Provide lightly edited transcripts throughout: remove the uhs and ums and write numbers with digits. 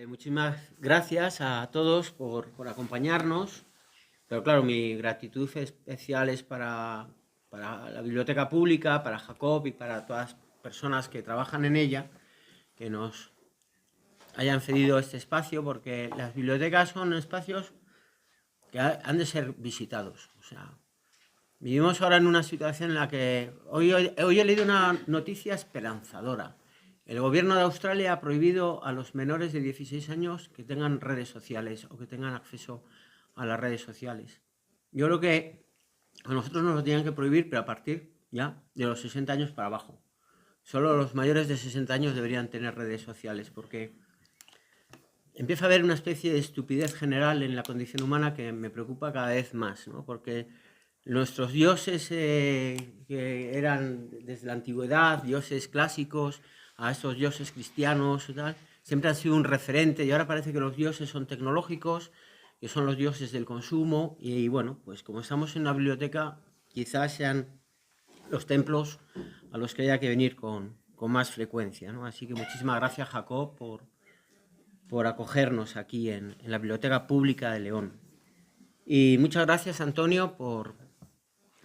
Muchísimas gracias a todos por acompañarnos, pero claro, mi gratitud especial es para la Biblioteca Pública, para Jacob y para todas las personas que trabajan en ella, que nos hayan cedido este espacio, porque las bibliotecas son espacios que han de ser visitados. O sea, vivimos ahora en una situación en la que hoy he leído una noticia esperanzadora. El gobierno de Australia ha prohibido a los menores de 16 años que tengan redes sociales o que tengan acceso a las redes sociales. Yo creo que a nosotros nos lo tenían que prohibir, pero a partir ya de los 60 años para abajo. Solo los mayores de 60 años deberían tener redes sociales, porque empieza a haber una especie de estupidez general en la condición humana que me preocupa cada vez más, ¿no? Porque nuestros dioses que eran desde la antigüedad, dioses clásicos, a estos dioses cristianos y tal, siempre han sido un referente, y ahora parece que los dioses son tecnológicos, que son los dioses del consumo, y bueno, pues como estamos en una biblioteca, quizás sean los templos a los que haya que venir con más frecuencia, ¿no? Así que muchísimas gracias, Jacob, por acogernos aquí en la Biblioteca Pública de León. Y muchas gracias, Antonio, por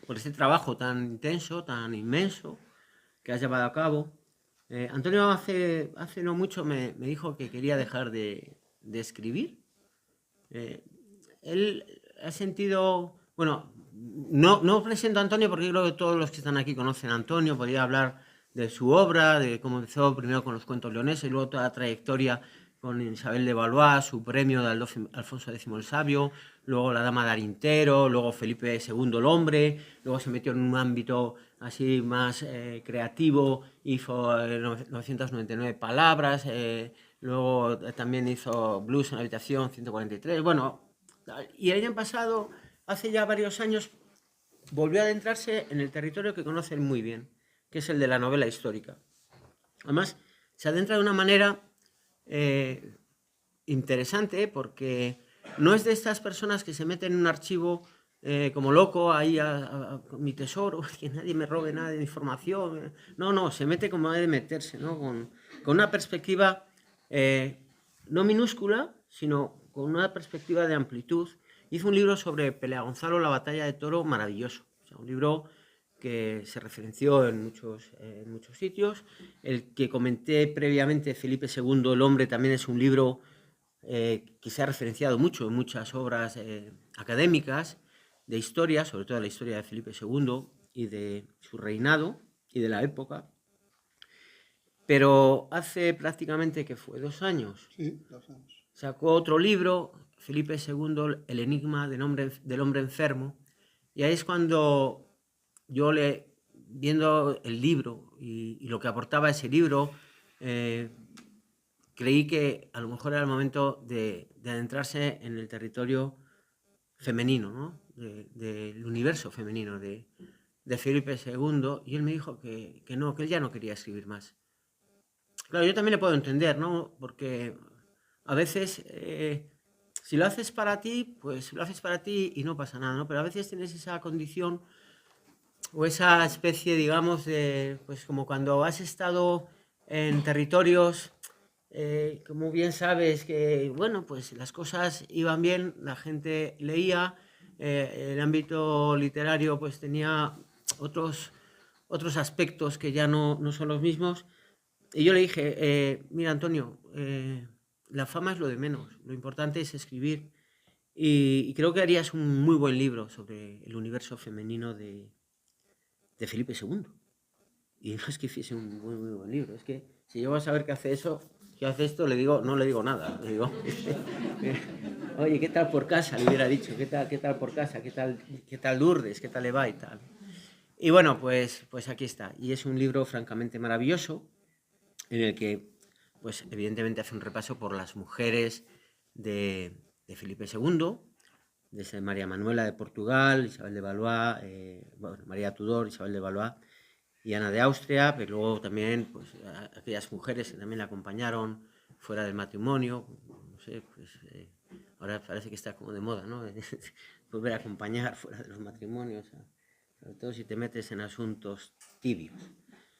este trabajo tan intenso, tan inmenso que has llevado a cabo. Antonio hace no mucho me dijo que quería dejar de escribir. Él ha sentido, bueno, no presento a Antonio porque creo que todos los que están aquí conocen a Antonio. Podría hablar de su obra, de cómo empezó primero con los cuentos leoneses y luego toda la trayectoria con Isabel de Valois, su premio de Alfonso X el Sabio, luego La Dama de Arintero, luego Felipe II el Hombre, luego se metió en un ámbito así más creativo, hizo 999 palabras, luego también hizo Blues en la habitación 143, bueno, y el año pasado, hace ya varios años, volvió a adentrarse en el territorio que conocen muy bien, que es el de la novela histórica. Además, se adentra de una manera interesante, porque no es de estas personas que se meten en un archivo como loco, ahí a mi tesoro, que nadie me robe nada de información. No, se mete como debe meterse, ¿no? Con una perspectiva no minúscula, sino con una perspectiva de amplitud. Hizo un libro sobre Pelea Gonzalo, la batalla de Toro, maravilloso. O sea, un libro que se referenció en muchos sitios. El que comenté previamente, Felipe II el Hombre, también es un libro que se ha referenciado mucho en muchas obras académicas de historia, sobre todo la historia de Felipe II y de su reinado y de la época. Pero hace prácticamente, que fue 2 años, sí, 2 años, sacó otro libro, Felipe II, El enigma del hombre enfermo, y ahí es cuando yo, viendo el libro y lo que aportaba ese libro, creí que a lo mejor era el momento de adentrarse en el territorio femenino, ¿no? Del universo femenino de Felipe II, y él me dijo que no, que él ya no quería escribir más. Claro, yo también le puedo entender, ¿no? Porque a veces, si lo haces para ti, pues lo haces para ti y no pasa nada, ¿no? Pero a veces tienes esa condición o esa especie, digamos, de, pues como cuando has estado en territorios, como bien sabes, que, bueno, pues las cosas iban bien, la gente leía, el ámbito literario pues tenía otros aspectos que ya no son los mismos. Y yo le dije, mira, Antonio, la fama es lo de menos, lo importante es escribir. Y creo que harías un muy buen libro sobre el universo femenino de Felipe II. Y no es que hiciese un muy buen libro, es que si yo voy a saber que hace eso, que hace esto, no le digo nada. Le digo, oye, ¿qué tal por casa? Le hubiera dicho, ¿qué tal por casa? ¿Qué tal Lourdes? ¿Qué tal le va y tal? Y bueno, pues aquí está. Y es un libro francamente maravilloso, en el que, pues evidentemente hace un repaso por las mujeres de Felipe II, desde María Manuela de Portugal, Isabel de Valois, bueno, María Tudor, Isabel de Valois y Ana de Austria, pero luego también pues, aquellas mujeres que también la acompañaron fuera del matrimonio, no sé, pues ahora parece que está como de moda, ¿no? Volver a acompañar fuera de los matrimonios, sobre todo si te metes en asuntos tibios.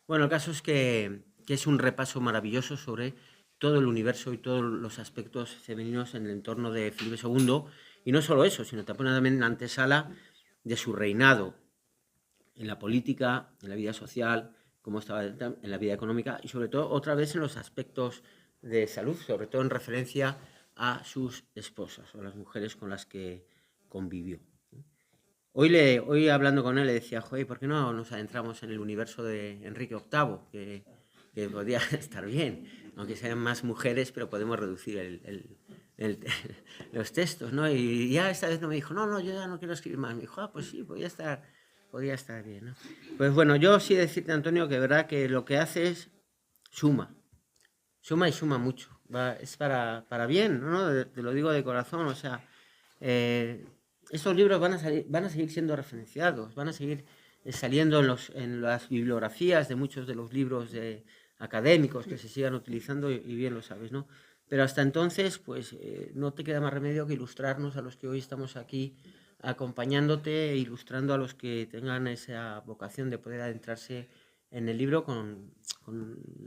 Bueno, el caso es que es un repaso maravilloso sobre todo el universo y todos los aspectos femeninos en el entorno de Felipe II, y no solo eso, sino también en la antesala de su reinado, en la política, en la vida social, cómo estaba en la vida económica y sobre todo otra vez en los aspectos de salud, sobre todo en referencia a sus esposas o las mujeres con las que convivió. Hoy hablando con él le decía, joder, ¿por qué no nos adentramos en el universo de Enrique VIII? Que podría estar bien, aunque sean más mujeres, pero podemos reducir los textos, ¿no? Y ya esta vez no me dijo, no, yo ya no quiero escribir más. Me dijo, pues sí, podría estar bien, ¿no? Pues bueno, yo sí decirte, Antonio, que de verdad que lo que haces suma y suma mucho. Es para bien, ¿no? Te lo digo de corazón, o sea, estos libros van a seguir siendo referenciados, van a seguir saliendo en las bibliografías de muchos de los libros académicos que se sigan utilizando y bien lo sabes, ¿no? Pero hasta entonces, pues no te queda más remedio que ilustrarnos a los que hoy estamos aquí acompañándote e ilustrando a los que tengan esa vocación de poder adentrarse en el libro con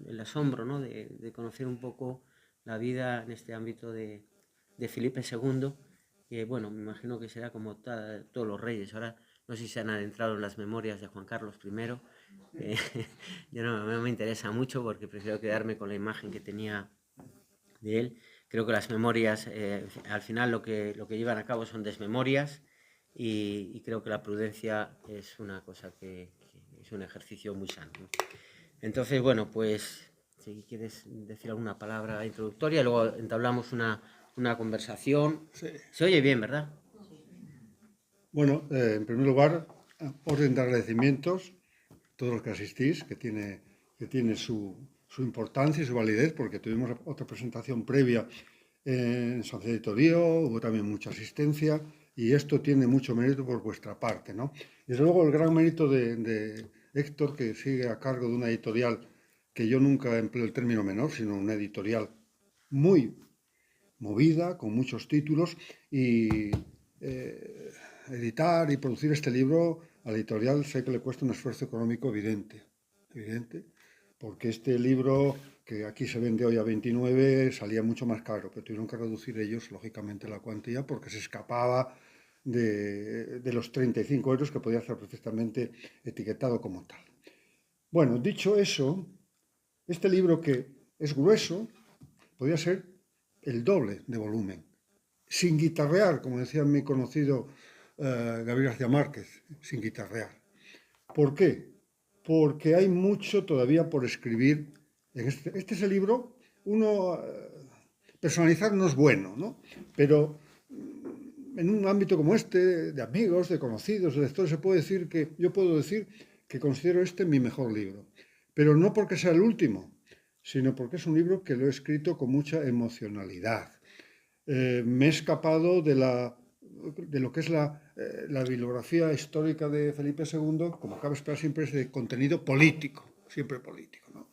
el asombro, ¿no? de conocer un poco la vida en este ámbito de Felipe II, que bueno, me imagino que será como todos los reyes. Ahora no sé si se han adentrado en las memorias de Juan Carlos I. Yo no me interesa mucho porque prefiero quedarme con la imagen que tenía de él. Creo que las memorias, al final lo que llevan a cabo son desmemorias y creo que la prudencia es una cosa que es un ejercicio muy sano, ¿no? Entonces, bueno, pues si quieres decir alguna palabra introductoria, luego entablamos una conversación. Sí. Se oye bien, ¿verdad? Bueno, en primer lugar, orden de agradecimientos a todos los que asistís, que tiene su importancia y su validez, porque tuvimos otra presentación previa en San Editorio, hubo también mucha asistencia, y esto tiene mucho mérito por vuestra parte, ¿no? Y desde luego el gran mérito de Héctor, que sigue a cargo de una editorial que yo nunca empleo el término menor, sino una editorial muy movida, con muchos títulos, y editar y producir este libro a la editorial sé que le cuesta un esfuerzo económico evidente, porque este libro, que aquí se vende hoy a 29, salía mucho más caro, pero tuvieron que reducir ellos, lógicamente, la cuantía porque se escapaba de los 35 euros que podía ser perfectamente etiquetado como tal. Bueno, dicho eso, este libro, que es grueso, podría ser el doble de volumen, sin guitarrear, como decía mi conocido Gabriel García Márquez, sin guitarrear. ¿Por qué? Porque hay mucho todavía por escribir. Este es el libro, personalizar no es bueno, ¿no? Pero en un ámbito como este, de amigos, de conocidos, de lectores, yo puedo decir que considero este mi mejor libro. Pero no porque sea el último, sino porque es un libro que lo he escrito con mucha emocionalidad. Me he escapado de lo que es la bibliografía histórica de Felipe II, como cabe esperar siempre, es de contenido político, siempre político, ¿no?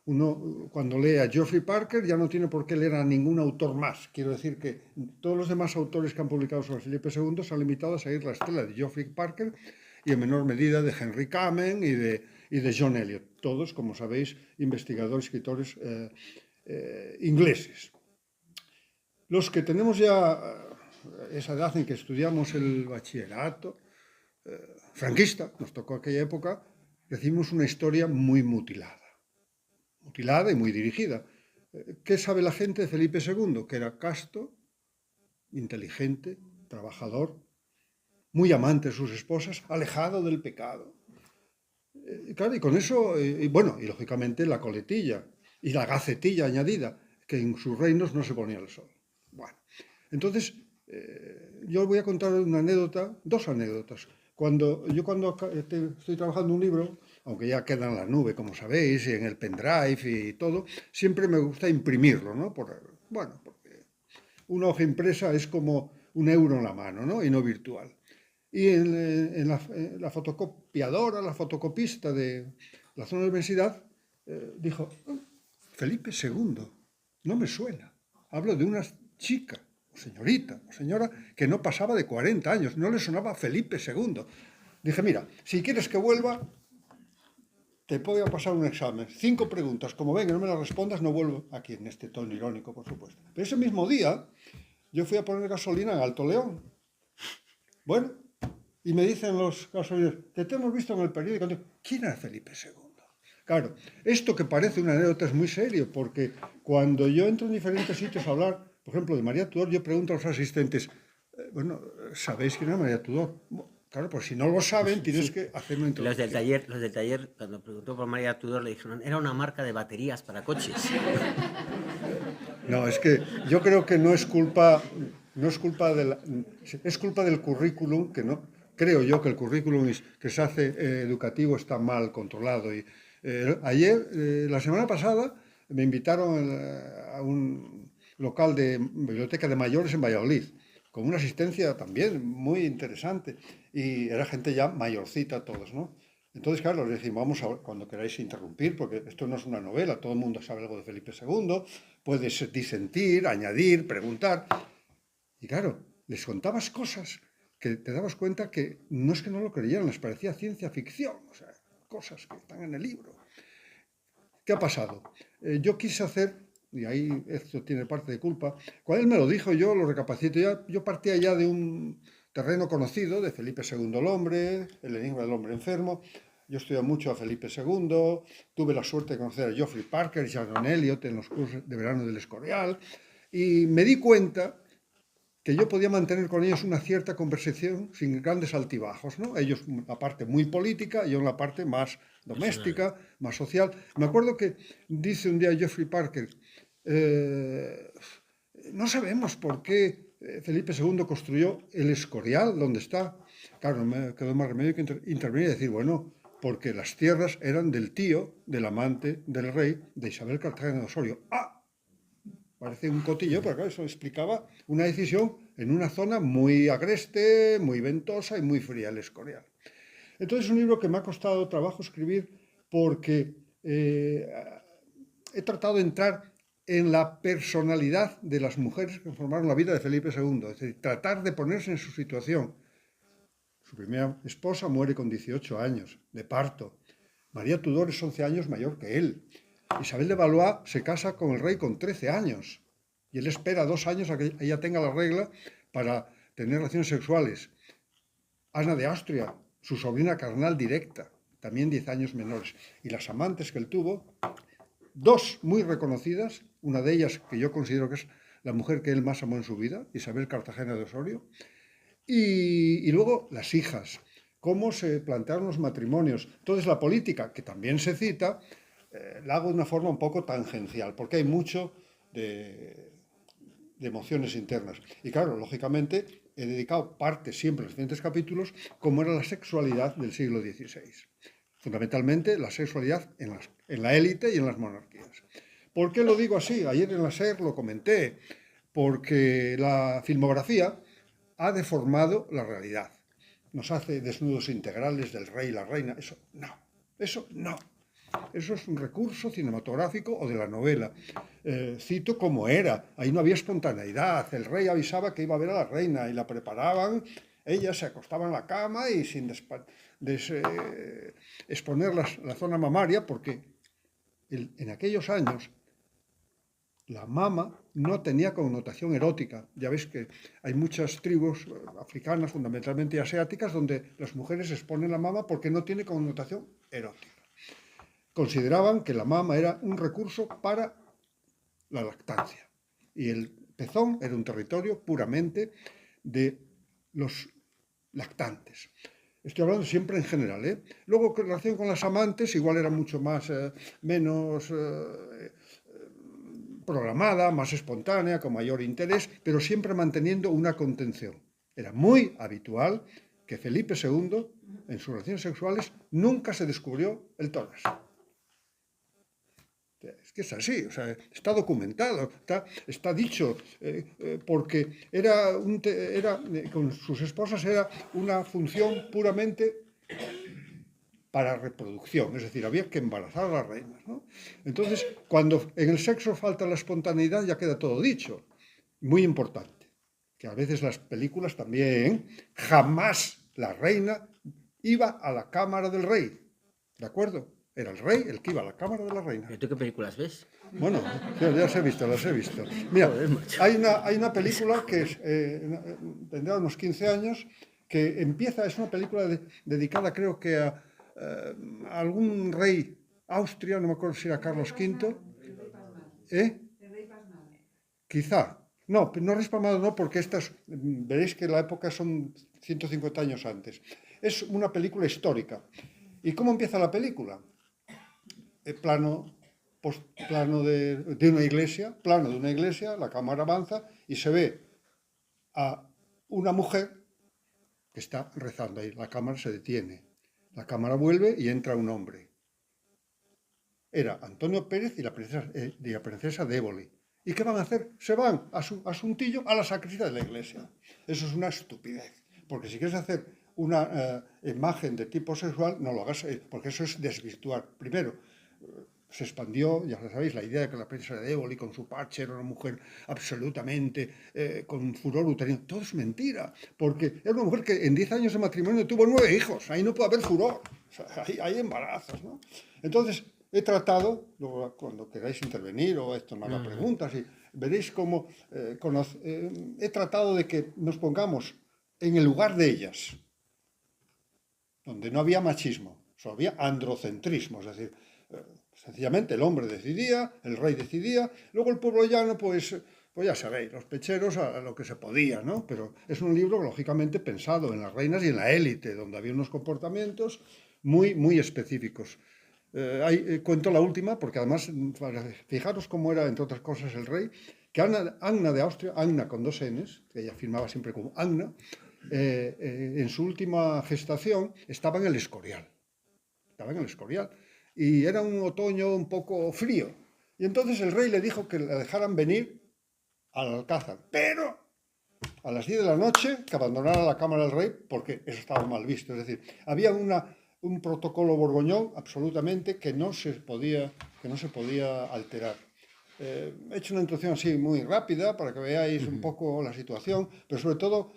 Uno, cuando lee a Geoffrey Parker, ya no tiene por qué leer a ningún autor más. Quiero decir que todos los demás autores que han publicado sobre Felipe II se han limitado a seguir la estela de Geoffrey Parker y en menor medida de Henry Kamen y de John Eliot. Todos, como sabéis, investigadores, escritores ingleses. Los que tenemos ya esa edad en que estudiamos el bachillerato franquista, nos tocó aquella época, recibimos una historia muy mutilada y muy dirigida. ¿Qué sabe la gente de Felipe II? Que era casto, inteligente, trabajador, muy amante de sus esposas, alejado del pecado. Claro, y con eso, y lógicamente la coletilla y la gacetilla añadida, que en sus reinos no se ponía el sol. Bueno, entonces, yo os voy a contar dos anécdotas. Cuando estoy trabajando un libro, aunque ya queda en la nube, como sabéis, y en el pendrive y todo, siempre me gusta imprimirlo, ¿no? Porque una hoja impresa es como un euro en la mano, ¿no? Y no virtual. Y en la fotocopiadora, la fotocopista de la zona de universidad, dijo, Felipe II, no me suena. Hablo de una chica, señorita, señora, que no pasaba de 40 años, no le sonaba Felipe II. Dije, mira, si quieres que vuelva, te voy a pasar un examen. 5 preguntas. Como ven que no me las respondas, no vuelvo aquí, en este tono irónico, por supuesto. Pero ese mismo día, yo fui a poner gasolina en Alto León. Bueno, y me dicen los gasolineros, te hemos visto en el periódico. ¿Quién era Felipe II? Claro, esto que parece una anécdota es muy serio, porque cuando yo entro en diferentes sitios a hablar, por ejemplo, de María Tudor, yo pregunto a los asistentes, bueno, ¿sabéis quién era María Tudor? Claro, pues si no lo saben, tienes que hacer una introducción. Los del taller, cuando preguntó por María Tudor, le dijeron, era una marca de baterías para coches. No, es que yo creo que no es culpa es culpa del currículum, que no, creo yo que el currículum que se hace educativo está mal controlado. Y ayer, la semana pasada, me invitaron a un local de biblioteca de mayores en Valladolid, con una asistencia también muy interesante, y era gente ya mayorcita todos, ¿no? Entonces, claro, les decimos, vamos a, cuando queráis interrumpir, porque esto no es una novela, todo el mundo sabe algo de Felipe II, puedes disentir, añadir, preguntar. Y claro, les contabas cosas que te dabas cuenta que no es que no lo creyeran, les parecía ciencia ficción, o sea, cosas que están en el libro. ¿Qué ha pasado? Yo quise hacer, y ahí esto tiene parte de culpa, cuando él me lo dijo, yo lo recapacito, yo partía ya de un terreno conocido, de Felipe II el hombre, el enigma del hombre enfermo. Yo estudié mucho a Felipe II, tuve la suerte de conocer a Geoffrey Parker y John Eliot en los cursos de verano del Escorial, y me di cuenta que yo podía mantener con ellos una cierta conversación sin grandes altibajos, ¿no? Ellos la parte muy política, yo la parte más doméstica, más social. Me acuerdo que dice un día Geoffrey Parker, no sabemos por qué Felipe II construyó el Escorial donde está. Claro, no me quedó más remedio que intervenir y decir, bueno, porque las tierras eran del tío, del amante del rey, de Isabel Cartagena de Osorio. ¡Ah! Parece un cotillo, pero claro, eso explicaba una decisión en una zona muy agreste, muy ventosa y muy fría, el Escorial. Entonces es un libro que me ha costado trabajo escribir porque he tratado de entrar en la personalidad de las mujeres que formaron la vida de Felipe II, es decir, tratar de ponerse en su situación. Su primera esposa muere con 18 años, de parto. María Tudor es 11 años mayor que él. Isabel de Valois se casa con el rey con 13 años y él espera 2 años a que ella tenga la regla para tener relaciones sexuales. Ana de Austria, su sobrina carnal directa, también 10 años menores. Y las amantes que él tuvo, 2 muy reconocidas, una de ellas que yo considero que es la mujer que él más amó en su vida, Isabel Cartagena de Osorio, y luego las hijas, cómo se plantearon los matrimonios. Entonces la política, que también se cita, la hago de una forma un poco tangencial, porque hay mucho de emociones internas. Y claro, lógicamente, he dedicado parte siempre en los siguientes capítulos, cómo era la sexualidad del siglo XVI. Fundamentalmente la sexualidad en la élite y en las monarquías. ¿Por qué lo digo así? Ayer en la SER lo comenté, porque la filmografía ha deformado la realidad. Nos hace desnudos integrales del rey y la reina. Eso no. Eso es un recurso cinematográfico o de la novela. Cito cómo era. Ahí no había espontaneidad. El rey avisaba que iba a ver a la reina y la preparaban. Ella se acostaba en la cama y sin exponer la zona mamaria, porque en aquellos años la mama no tenía connotación erótica. Ya veis que hay muchas tribus africanas, fundamentalmente asiáticas, donde las mujeres exponen la mama porque no tiene connotación erótica. Consideraban que la mama era un recurso para la lactancia. Y el pezón era un territorio puramente de los lactantes. Estoy hablando siempre en general, ¿eh? Luego, en relación con las amantes, igual era mucho más, menos programada, más espontánea, con mayor interés, pero siempre manteniendo una contención. Era muy habitual que Felipe II, en sus relaciones sexuales, nunca se descubrió el tórax. Es que es así, o sea, está documentado, está dicho, porque con sus esposas era una función puramente para reproducción, es decir, había que embarazar a las reinas, ¿no? Entonces, cuando en el sexo falta la espontaneidad, ya queda todo dicho. Muy importante, que a veces las películas también, jamás la reina iba a la cámara del rey, ¿de acuerdo? Era el rey el que iba a la cámara de la reina. ¿Pero tú qué películas ves? Bueno, ya las he visto, las he visto. Mira, Joder, macho. hay una película que tendrá unos 15 años, que empieza, es una película dedicada creo que a algún rey Austria, no me acuerdo si era Carlos V. ¿Eh? Quizá. No, no Respalmado no, porque veréis que la época son 150 años antes. Es una película histórica. ¿Y cómo empieza la película? Plano de una iglesia, la cámara avanza y se ve a una mujer que está rezando ahí. La cámara se detiene. La cámara vuelve y entra un hombre. Era Antonio Pérez y la princesa de Éboli. ¿Y qué van a hacer? Se van a su asuntillo a la sacristía de la iglesia. Eso es una estupidez. Porque si quieres hacer una imagen de tipo sexual, no lo hagas, porque eso es desvirtuar. Primero, se expandió, ya sabéis, la idea de que la princesa de Éboli con su parche era una mujer absolutamente con furor uterino. Todo es mentira, porque era una mujer que en 10 años de matrimonio tuvo 9 hijos. Ahí no puede haber furor, o sea, hay embarazos, ¿no? Entonces, he tratado, luego cuando queráis intervenir o esto me haga preguntas, y veréis cómo he tratado de que nos pongamos en el lugar de ellas, donde no había machismo, solo había androcentrismo, es decir, sencillamente el hombre decidía, el rey decidía, luego el pueblo llano, pues ya sabéis, los pecheros a lo que se podía, ¿no? Pero es un libro, lógicamente, pensado en las reinas y en la élite, donde había unos comportamientos muy, muy específicos. Cuento la última, porque además, fijaros cómo era, entre otras cosas, el rey, que Anna de Austria, Anna con 2 Ns, que ella firmaba siempre como Anna, en su última gestación estaba en el Escorial. Y era un otoño un poco frío. Y entonces el rey le dijo que la dejaran venir al Alcázar, pero a las 10 de la noche que abandonara la cámara del rey, porque eso estaba mal visto. Es decir, había un protocolo borgoñón absolutamente que no se podía alterar. He hecho una introducción así muy rápida para que veáis un poco la situación, pero sobre todo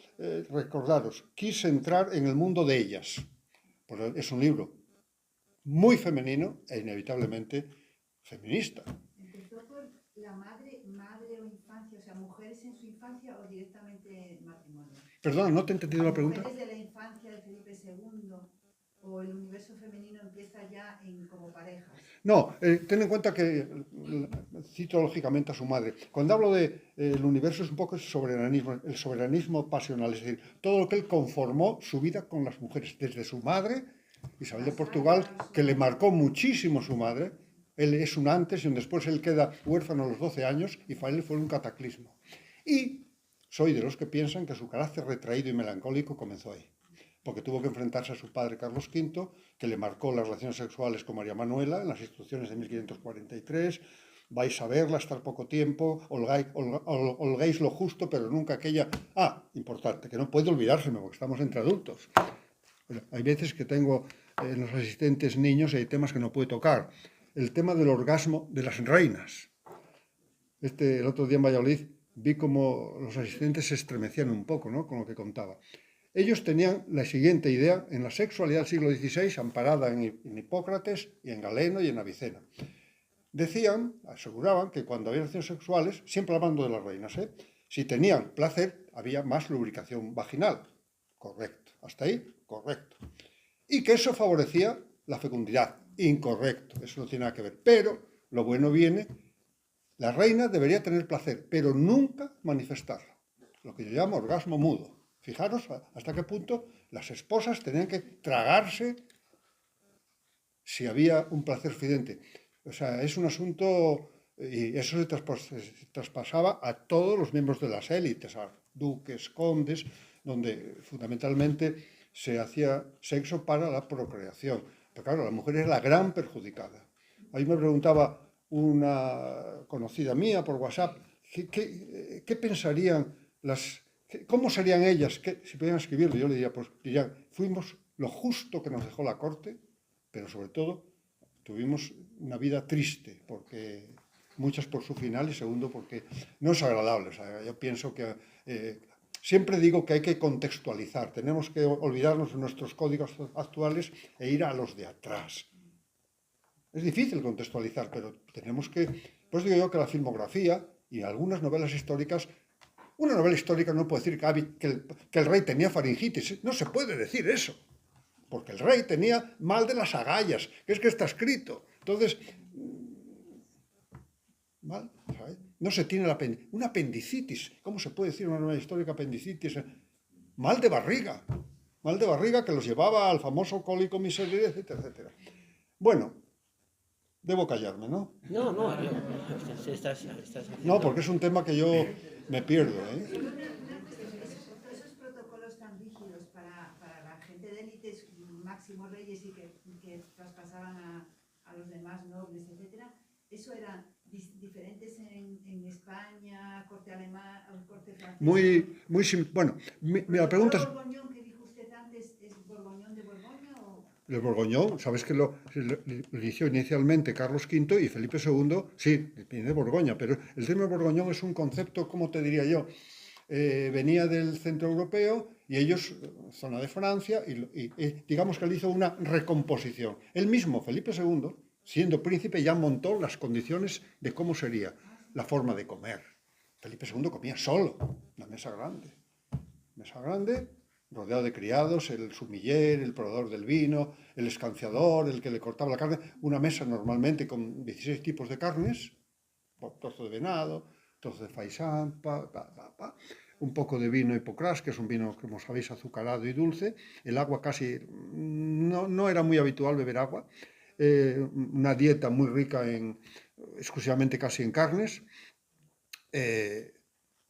recordaros, quise entrar en el mundo de ellas, porque es un libro muy femenino e inevitablemente feminista. ¿Empezó por la madre o infancia, o sea, mujeres en su infancia o directamente matrimonio? Perdona, no te he entendido la pregunta. ¿Mujeres de la infancia de Felipe II o el universo femenino empieza ya como parejas? No, ten en cuenta que cito lógicamente a su madre. Cuando hablo de el universo es un poco el soberanismo pasional, es decir, todo lo que él conformó su vida con las mujeres, desde su madre, Isabel de Portugal, que le marcó muchísimo su madre. Él es un antes y un después, él queda huérfano a los 12 años y para él fue un cataclismo. Y soy de los que piensan que su carácter retraído y melancólico comenzó ahí, porque tuvo que enfrentarse a su padre Carlos V, que le marcó las relaciones sexuales con María Manuela en las instrucciones de 1543. Vais a verla, estar poco tiempo, holgáis lo justo, pero nunca aquella... Importante, que no puede olvidárseme, porque estamos entre adultos. Bueno, hay veces que tengo en los asistentes niños y hay temas que no puedo tocar. El tema del orgasmo de las reinas. El otro día en Valladolid vi como los asistentes se estremecían un poco, ¿no?, con lo que contaba. Ellos tenían la siguiente idea en la sexualidad del siglo XVI, amparada en Hipócrates y en Galeno y en Avicena. Aseguraban que cuando había relaciones sexuales, siempre hablando de las reinas, si tenían placer, había más lubricación vaginal. Correcto. Hasta ahí, correcto. Y que eso favorecía la fecundidad. Incorrecto. Eso no tiene nada que ver. Pero lo bueno viene, la reina debería tener placer, pero nunca manifestarlo. Lo que yo llamo orgasmo mudo. Fijaros hasta qué punto las esposas tenían que tragarse si había un placer evidente. O sea, es un asunto, y eso se traspasaba a todos los miembros de las élites, a duques, condes, donde fundamentalmente se hacía sexo para la procreación. Pero claro, la mujer es la gran perjudicada. Ahí me preguntaba una conocida mía por WhatsApp, ¿qué pensarían ¿cómo serían ellas si pudieran escribirlo? Yo le diría, pues dirían, fuimos lo justo que nos dejó la corte, pero sobre todo tuvimos una vida triste, porque muchas por su final y segundo porque no es agradable. O sea, yo pienso que siempre digo que hay que contextualizar, tenemos que olvidarnos de nuestros códigos actuales e ir a los de atrás. Es difícil contextualizar, pero tenemos que... Pues digo yo que la filmografía y algunas novelas históricas... Una novela histórica no puede decir que el rey tenía faringitis. No se puede decir eso. Porque el rey tenía mal de las agallas, que es que está escrito. Entonces, mal, ¿sabes? No se tiene una apendicitis. ¿Cómo se puede decir una novela histórica apendicitis? Mal de barriga. Mal de barriga que los llevaba al famoso cólico miserere, etcétera, etcétera. Bueno, debo callarme, ¿no? No, no, estás No, porque es un tema que yo me pierdo, ¿eh? Esos protocolos tan rígidos para la gente de élites, máximos reyes y que traspasaban a los demás nobles, etcétera, eso eran diferentes en España, corte alemán, corte francesa. Bueno, la pregunta es... ¿El Borgoñón que dijo usted antes es Borgoñón de Borgoña o...? El Borgoñón, sabes que lo inició inicialmente Carlos V y Felipe II, sí, viene de Borgoña, pero el término Borgoñón es un concepto, ¿cómo te diría yo? Venía del centro europeo y ellos, zona de Francia, y digamos que él hizo una recomposición. Él mismo, Felipe II, siendo príncipe, ya montó las condiciones de cómo sería la forma de comer. Felipe II comía solo, una mesa grande, rodeado de criados, el sumiller, el probador del vino, el escanciador, el que le cortaba la carne, una mesa normalmente con 16 tipos de carnes, trozo de venado, trozo de faisán, un poco de vino hipocrás, que es un vino, como sabéis, azucarado y dulce. El agua casi, no era muy habitual beber agua. Una dieta muy rica exclusivamente casi en carnes.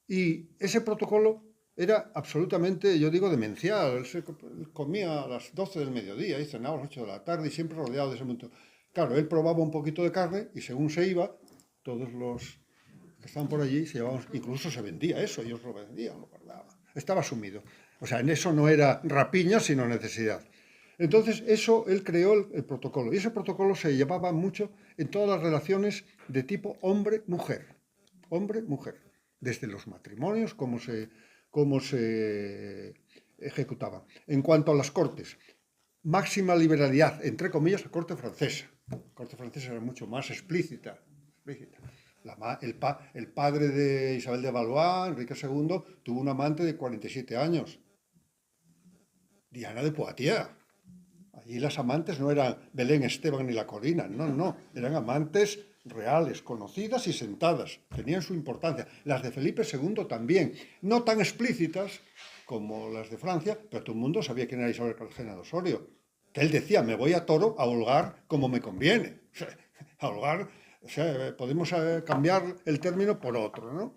Y ese protocolo era absolutamente, yo digo, demencial. Él comía a las 12 del mediodía y cenaba a las 8 de la tarde y siempre rodeado de ese momento. Claro, él probaba un poquito de carne y según se iba, todos los que estaban por allí se llevaban, incluso se vendía eso, ellos lo vendían, lo guardaban. Estaba sumido. O sea, en eso no era rapiña, sino necesidad. Entonces, eso, él creó el protocolo. Y ese protocolo se llevaba mucho en todas las relaciones de tipo hombre-mujer. Hombre-mujer. Desde los matrimonios, cómo se ejecutaban. En cuanto a las cortes, máxima liberalidad, entre comillas, la corte francesa. La corte francesa era mucho más explícita. El padre de Isabel de Valois, Enrique II, tuvo un amante de 47 años. Diana de Poitiers. Allí las amantes no eran Belén Esteban ni la Corina, no, eran amantes reales, conocidas y sentadas, tenían su importancia. Las de Felipe II también, no tan explícitas como las de Francia, pero todo el mundo sabía quién era Isabel Cartagena de Osorio, que él decía, me voy a Toro a holgar como me conviene. A holgar, o sea, podemos cambiar el término por otro, ¿no?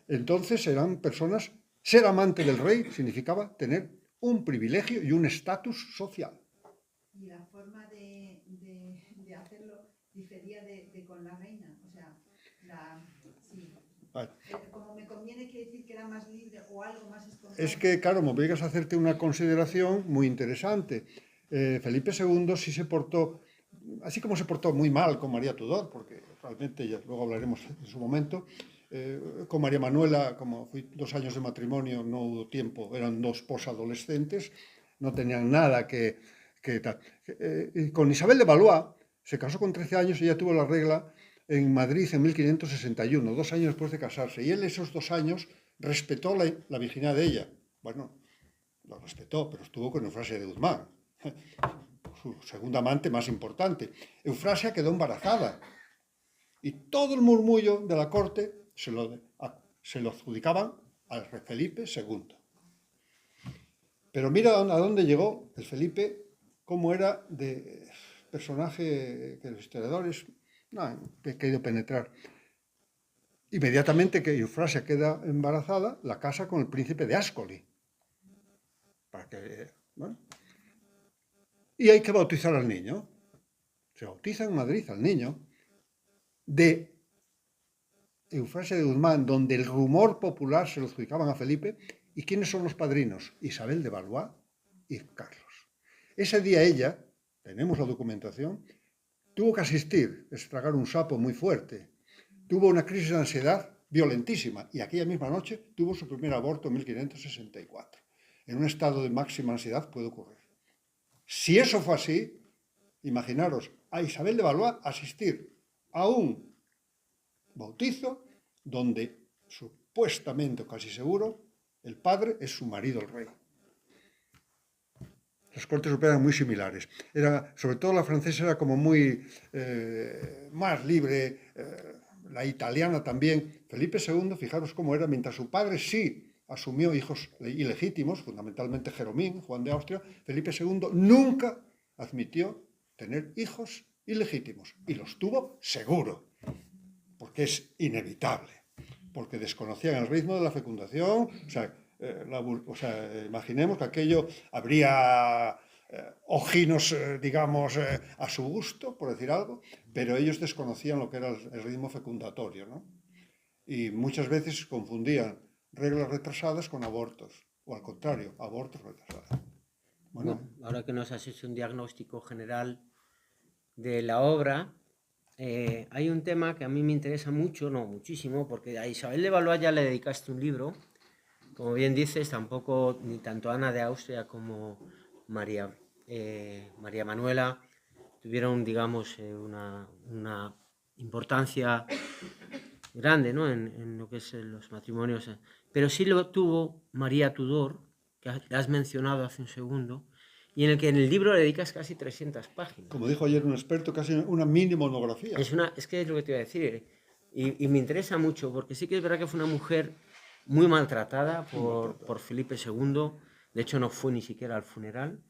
Entonces eran personas, ser amante del rey significaba tener un privilegio y un estatus social. Y la forma de hacerlo difería de con la reina, o sea, sí. Como me conviene, quiere decir que era más libre o algo más espontáneo. Es que, claro, me obligas a hacerte una consideración muy interesante. Felipe II sí se portó, así como se portó muy mal con María Tudor, porque realmente, ya luego hablaremos en su momento, con María Manuela, como fui 2 años de matrimonio, no hubo tiempo, eran 2 posadolescentes, no tenían nada que tal. Con Isabel de Valois se casó con 13 años y ella tuvo la regla en Madrid en 1561, 2 años después de casarse. Y él esos 2 años respetó la virginidad de ella. Bueno, lo respetó, pero estuvo con Eufrasia de Guzmán, su segunda amante más importante. Eufrasia quedó embarazada y todo el murmullo de la corte se lo adjudicaban al rey Felipe II. Pero mira a dónde llegó el Felipe, cómo era de personaje que los historiadores no han querido penetrar. Inmediatamente que Eufrasia queda embarazada, la casa con el príncipe de Ascoli. Bueno. Y hay que bautizar al niño. Se bautiza en Madrid al niño de Eufrasia de Guzmán, donde el rumor popular se lo adjudicaban a Felipe. ¿Y quiénes son los padrinos? Isabel de Valois y Carlos. Ese día ella, tenemos la documentación, tuvo que asistir, estragar un sapo muy fuerte, tuvo una crisis de ansiedad violentísima y aquella misma noche tuvo su primer aborto en 1564. En un estado de máxima ansiedad puede ocurrir. Si eso fue así, imaginaros a Isabel de Valois asistir a un bautizo donde supuestamente, o casi seguro, el padre es su marido, el rey. Las cortes europeas eran muy similares. Sobre todo la francesa era como muy más libre, la italiana también. Felipe II, fijaros cómo era, mientras su padre sí asumió hijos ilegítimos, fundamentalmente Jeromín, Juan de Austria, Felipe II nunca admitió tener hijos ilegítimos, y los tuvo seguro, porque es inevitable, porque desconocían el ritmo de la fecundación. Imaginemos que aquello habría ojinos, digamos, a su gusto, por decir algo, pero ellos desconocían lo que era el ritmo fecundatorio, ¿no? Y muchas veces confundían reglas retrasadas con abortos, o al contrario, abortos retrasados. Bueno, ahora que nos has hecho un diagnóstico general de la obra, hay un tema que a mí me interesa mucho, no muchísimo, porque a Isabel de Valois ya le dedicaste un libro. Como bien dices, tampoco ni tanto Ana de Austria como María Manuela tuvieron, digamos, una importancia grande, ¿no?, en lo que es los matrimonios. Pero sí lo tuvo María Tudor, que has mencionado hace un segundo, y en el libro le dedicas casi 300 páginas. Como dijo ayer un experto, casi una mini monografía. Es que es lo que te iba a decir, y me interesa mucho, porque sí que es verdad que fue una mujer muy maltratada por Felipe II. De hecho, no fue ni siquiera al funeral.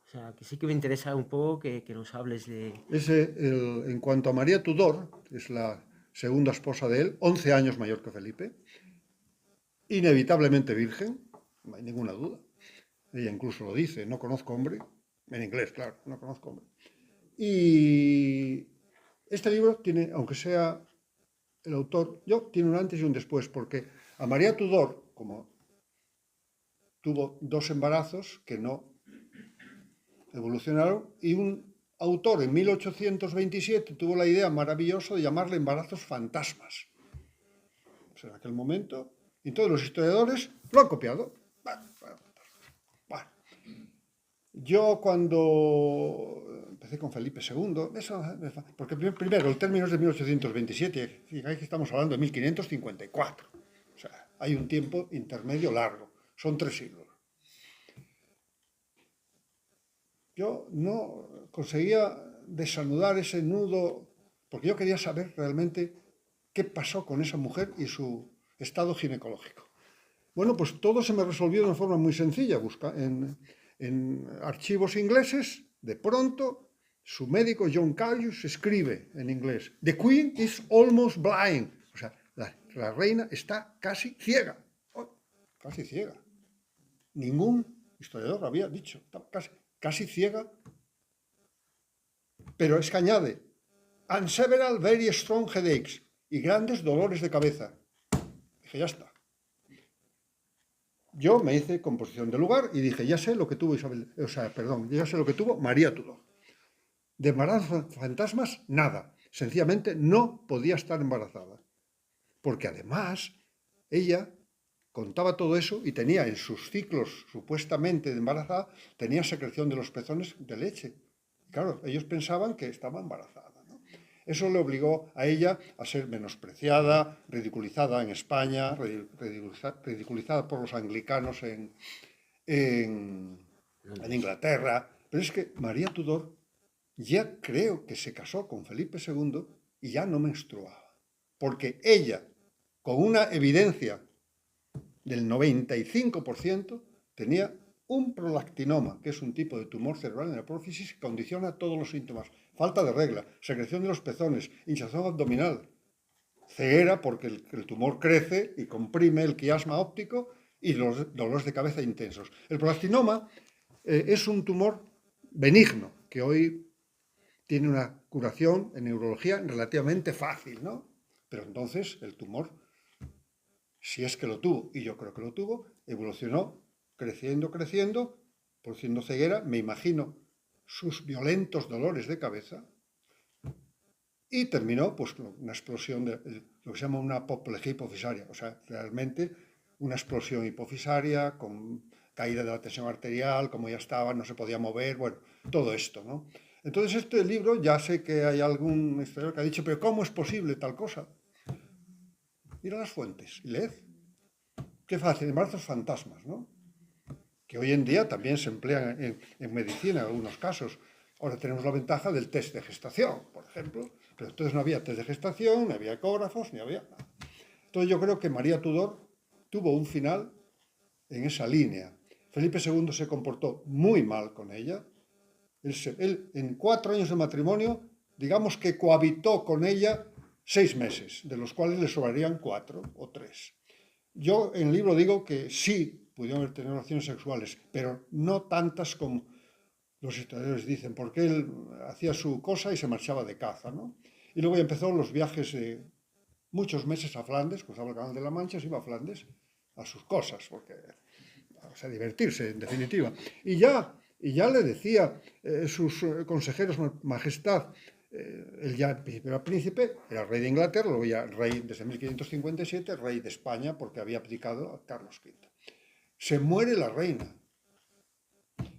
O sea, que sí que me interesa un poco que nos hables de... En cuanto a María Tudor, es la segunda esposa de él, 11 años mayor que Felipe, inevitablemente virgen, no hay ninguna duda. Ella incluso lo dice, no conozco hombre, en inglés, claro, no conozco hombre. Y este libro tiene, aunque sea el autor, tiene un antes y un después, porque a María Tudor, como tuvo 2 embarazos que no evolucionaron, y un autor en 1827 tuvo la idea maravillosa de llamarle embarazos fantasmas. Pues en aquel momento, y todos los historiadores lo han copiado. Bueno. Yo cuando empecé con Felipe II, porque primero el término es de 1827, fijáis que estamos hablando de 1554. O sea, hay un tiempo intermedio largo, son 3 siglos. Yo no conseguía desanudar ese nudo, porque yo quería saber realmente qué pasó con esa mujer y su estado ginecológico. Bueno, pues todo se me resolvió de una forma muy sencilla. En archivos ingleses, de pronto, su médico John Carius escribe en inglés: "The Queen is almost blind". O sea, la reina está casi ciega. Oh, casi ciega. Ningún historiador había dicho, está casi ciega. Pero es que añade: "and several very strong headaches", y grandes dolores de cabeza. Dije, ya está. Yo me hice composición de lugar y dije, ya sé lo que tuvo ya sé lo que tuvo María Tudor. De embarazos fantasmas, nada. Sencillamente no podía estar embarazada. Porque además, ella contaba todo eso y tenía en sus ciclos supuestamente de embarazada, tenía secreción de los pezones de leche. Claro, ellos pensaban que estaba embarazada, ¿no? Eso le obligó a ella a ser menospreciada, ridiculizada en España, ridiculizada por los anglicanos en Inglaterra. Pero es que María Tudor ya creo que se casó con Felipe II y ya no menstruaba. Porque ella, con una evidencia del 95%, tenía un prolactinoma, que es un tipo de tumor cerebral en la hipófisis que condiciona todos los síntomas. Falta de regla, secreción de los pezones, hinchazón abdominal, ceguera porque el tumor crece y comprime el quiasma óptico, y los dolores de cabeza intensos. El prolactinoma es un tumor benigno, que hoy tiene una curación en neurología relativamente fácil, ¿no? Pero entonces el tumor, si es que lo tuvo, y yo creo que lo tuvo, evolucionó creciendo, produciendo ceguera, me imagino sus violentos dolores de cabeza, y terminó pues con una explosión de lo que se llama una apoplejía hipofisaria, o sea, realmente una explosión hipofisaria con caída de la tensión arterial, como ya estaba, no se podía mover, bueno, todo esto, ¿no? Entonces este libro, ya sé que hay algún historiador que ha dicho, pero ¿cómo es posible tal cosa? Ir a las fuentes y leed. Qué fácil, embarazos fantasmas, ¿no? Que hoy en día también se emplean en medicina en algunos casos. Ahora tenemos la ventaja del test de gestación, por ejemplo, pero entonces no había test de gestación, ni había ecógrafos, ni había nada. Entonces yo creo que María Tudor tuvo un final en esa línea. Felipe II se comportó muy mal con ella. Él en 4 años de matrimonio, digamos que cohabitó con ella 6 meses, de los cuales le sobrarían 4 o 3. Yo en el libro digo que sí pudieron haber tenido relaciones sexuales, pero no tantas como los historiadores dicen, porque él hacía su cosa y se marchaba de caza, ¿no? Y luego empezó los viajes de muchos meses a Flandes, cruzaba el Canal de la Mancha, se iba a Flandes a sus cosas, porque, o sea, divertirse, en definitiva. Y ya le decía sus consejeros, Majestad, él ya era príncipe, era rey de Inglaterra, luego ya rey desde 1557, rey de España, porque había abdicado a Carlos V. Se muere la reina.